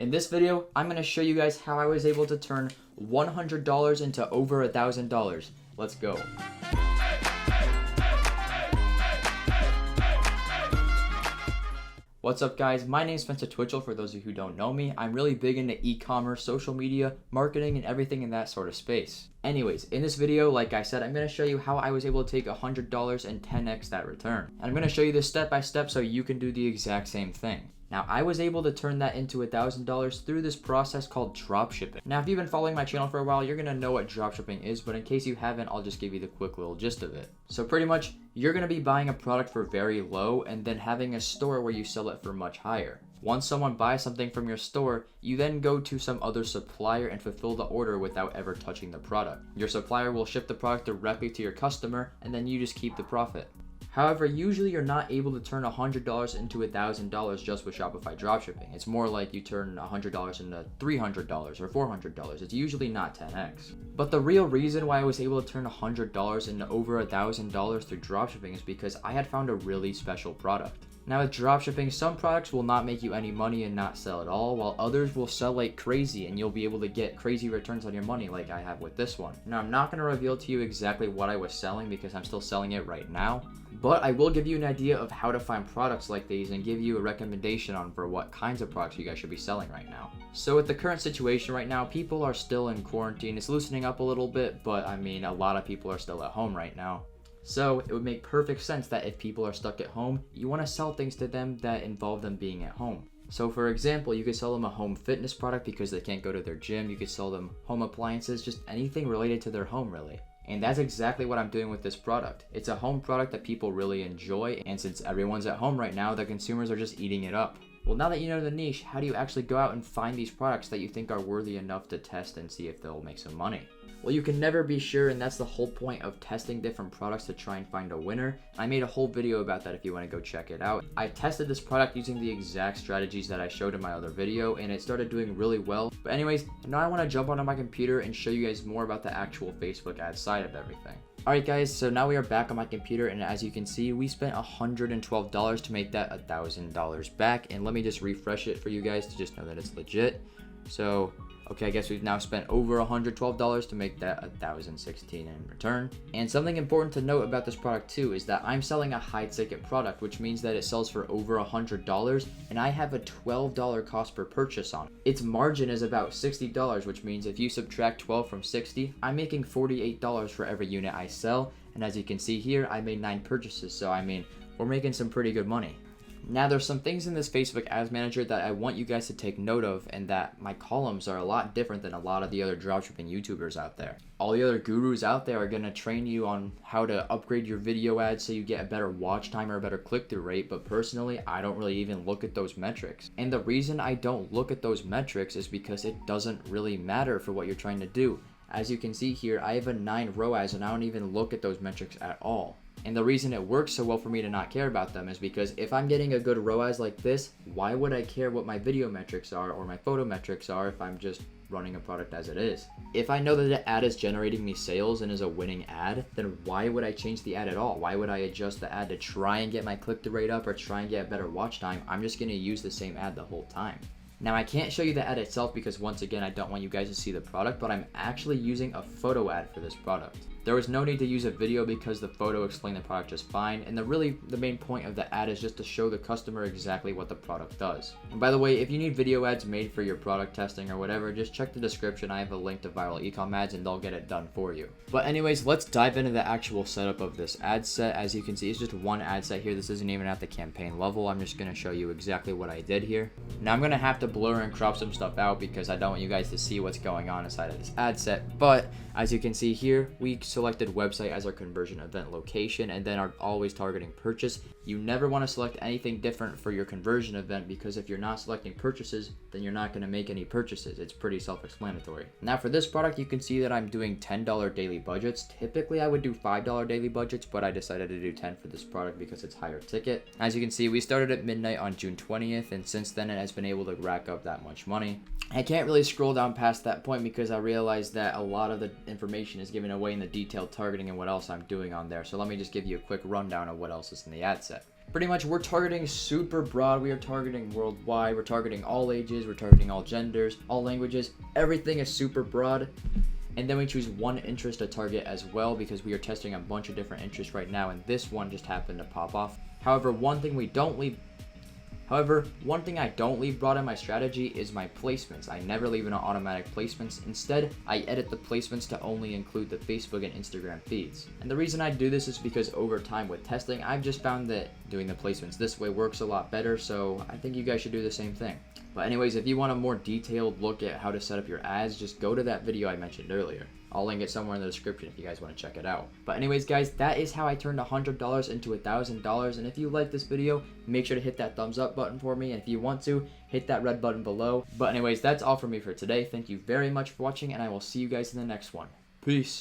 In this video, I'm going to show you guys how I was able to turn $100 into over $1,000. Let's go. What's up guys, my name is Spencer Twitchell. For those of you who don't know me, I'm really big into e-commerce, social media, marketing, and everything in that sort of space. Anyways, in this video, like I said, I'm going to show you how I was able to take $100 and 10x that return. And I'm going to show you this step by step so you can do the exact same thing. Now, I was able to turn that into $1,000 through this process called dropshipping. Now, if you've been following my channel for a while, you're going to know what dropshipping is, but in case you haven't, I'll just give you the quick little gist of it. So pretty much, you're going to be buying a product for very low and then having a store where you sell it for much higher. Once someone buys something from your store, you then go to some other supplier and fulfill the order without ever touching the product. Your supplier will ship the product directly to your customer, and then you just keep the profit. However, usually you're not able to turn $100 into $1,000 just with Shopify Dropshipping. It's more like you turn $100 into $300 or $400. It's usually not 10x. But the real reason why I was able to turn $100 into over $1,000 through dropshipping is because I had found a really special product. Now with dropshipping, some products will not make you any money and not sell at all, while others will sell like crazy and you'll be able to get crazy returns on your money like I have with this one. Now I'm not going to reveal to you exactly what I was selling because I'm still selling it right now, but I will give you an idea of how to find products like these and give you a recommendation on for what kinds of products you guys should be selling right now. So with the current situation right now, people are still in quarantine. It's loosening up a little bit, but I mean a lot of people are still at home right now. So it would make perfect sense that if people are stuck at home, you want to sell things to them that involve them being at home. So for example, you could sell them a home fitness product because they can't go to their gym. You could sell them home appliances, just anything related to their home really. And that's exactly what I'm doing with this product. It's a home product that people really enjoy, and since everyone's at home right now, the consumers are just eating it up. Well, now that you know the niche, how do you actually go out and find these products that you think are worthy enough to test and see if they'll make some money? Well, you can never be sure, and that's the whole point of testing different products to try and find a winner. I made a whole video about that if you want to go check it out. I tested this product using the exact strategies that I showed in my other video, and it started doing really well. But anyways, now I want to jump onto my computer and show you guys more about the actual Facebook ad side of everything. Alright guys, so now we are back on my computer, and as you can see, we spent $112 to make that $1,000 back. And let me just refresh it for you guys to just know that it's legit. So okay, I guess we've now spent over $112 to make that $1,016 in return. And something important to note about this product too is that I'm selling a high ticket product, which means that it sells for over $100 and I have a $12 cost per purchase on it. Its margin is about $60, which means if you subtract 12 from 60, I'm making $48 for every unit I sell. And as you can see here, I made 9 purchases, so I mean, we're making some pretty good money. Now there's some things in this Facebook Ads Manager that I want you guys to take note of, and that my columns are a lot different than a lot of the other dropshipping YouTubers out there. All the other gurus out there are going to train you on how to upgrade your video ads so you get a better watch time or a better click-through rate, but personally, I don't really even look at those metrics. And the reason I don't look at those metrics is because it doesn't really matter for what you're trying to do. As you can see here, I have a 9 ROAS and I don't even look at those metrics at all. And the reason it works so well for me to not care about them is because if I'm getting a good ROAS like this, why would I care what my video metrics are or my photo metrics are if I'm just running a product as it is? If I know that the ad is generating me sales and is a winning ad, then why would I change the ad at all? Why would I adjust the ad to try and get my click-through rate up or try and get a better watch time? I'm just going to use the same ad the whole time. Now I can't show you the ad itself because once again, I don't want you guys to see the product, but I'm actually using a photo ad for this product. There was no need to use a video because the photo explained the product just fine, and the main point of the ad is just to show the customer exactly what the product does. And by the way, if you need video ads made for your product testing or whatever, just check the description. I have a link to Viral Ecom Ads and they'll get it done for you. But anyways, let's dive into the actual setup of this ad set. As you can see, it's just one ad set here. This isn't even at the campaign level. I'm just going to show you exactly what I did here. Now I'm going to have to blur and crop some stuff out because I don't want you guys to see what's going on inside of this ad set. But as you can see here, we selected website as our conversion event location and then are always targeting purchase. You never want to select anything different for your conversion event because if you're not selecting purchases, then you're not going to make any purchases. It's pretty self-explanatory. Now for this product, you can see that I'm doing $10 daily budgets. Typically I would do $5 daily budgets, but I decided to do 10 for this product because it's higher ticket. As you can see, we started at midnight on June 20th, and since then it has been able to rack up that much money. I can't really scroll down past that point because I realized that a lot of the information is given away in the detailed targeting and what else I'm doing on there. So let me just give you a quick rundown of what else is in the ad set. Pretty much we're targeting super broad. We are targeting worldwide. We're targeting all ages. We're targeting all genders, all languages. Everything is super broad. And then we choose one interest to target as well because we are testing a bunch of different interests right now, and this one just happened to pop off. However, one thing I don't leave broad in my strategy is my placements. I never leave in automatic placements. Instead, I edit the placements to only include the Facebook and Instagram feeds. And the reason I do this is because over time with testing, I've just found that doing the placements this way works a lot better, so I think you guys should do the same thing. But anyways, if you want a more detailed look at how to set up your ads, just go to that video I mentioned earlier. I'll link it somewhere in the description if you guys want to check it out. But anyways, guys, that is how I turned $100 into $1,000. And if you like this video, make sure to hit that thumbs up button for me. And if you want to, hit that red button below. But anyways, that's all for me for today. Thank you very much for watching, and I will see you guys in the next one. Peace.